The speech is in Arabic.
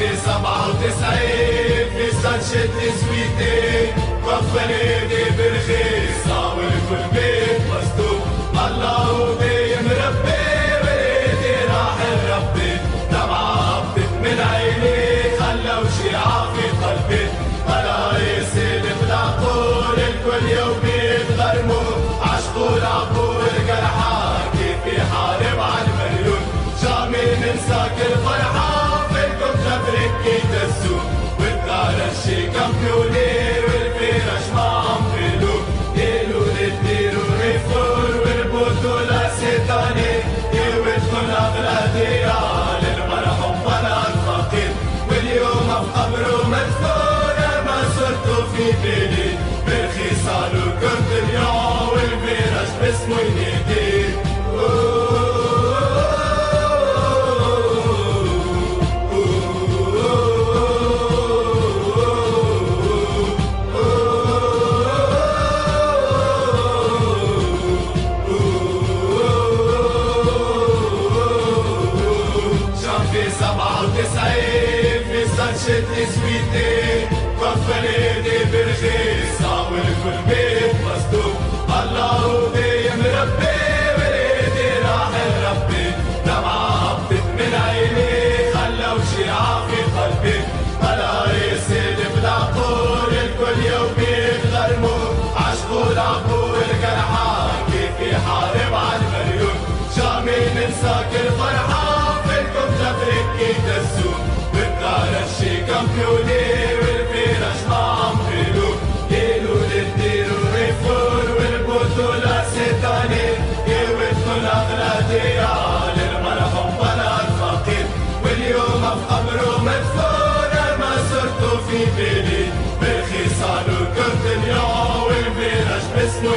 في 97 في سانشيت سويتي وفر ايدي برخيصة والكل بيت مسدود الله دايم ربي وليدي راح ربي دمعة هبطت من عيني خلوا شيعة في قلبي طلع يسيل بلاقول الكل يوم يتغرموا عشقوا لعبوا الجرحى كيف يحارب على المليون جامي ننسى كل فرحة بركة السوق والدار الشي كمبيونير والفرش ما عم بلوك يلو للدير وريفور والبوتو لاسيطاني يودخل أغلى ديال المرحوم بلا الفقير واليوم بقبره مدفون ما صرتو في بيلي بالخصال وكرت اليوم والفرش باسمه ينادي في 97 في سانشيت سويتي وفر ايدي برخيصة والكل بيت مسدود الله دايم ربي وليدي راح ربي دمعة هبطت من عيني خلوا شيعة في قلبي طلع يسيل بلاقول الكل يوم يتغرموا عشقوا لعبوا الجرحى كيف يحارب على المليون جامي ننسى كل فرحة بركة السوق والدار الشي كمبيونير والفرش ما عم بلوك يلو للدير وريفور والبوتو لاسيطاني يودخل أغلى ديال المرحوم بلا الفقير واليوم بقبره مدفون ما صرتو في بيلي بالخصال وكرت اليوم والفرش باسمه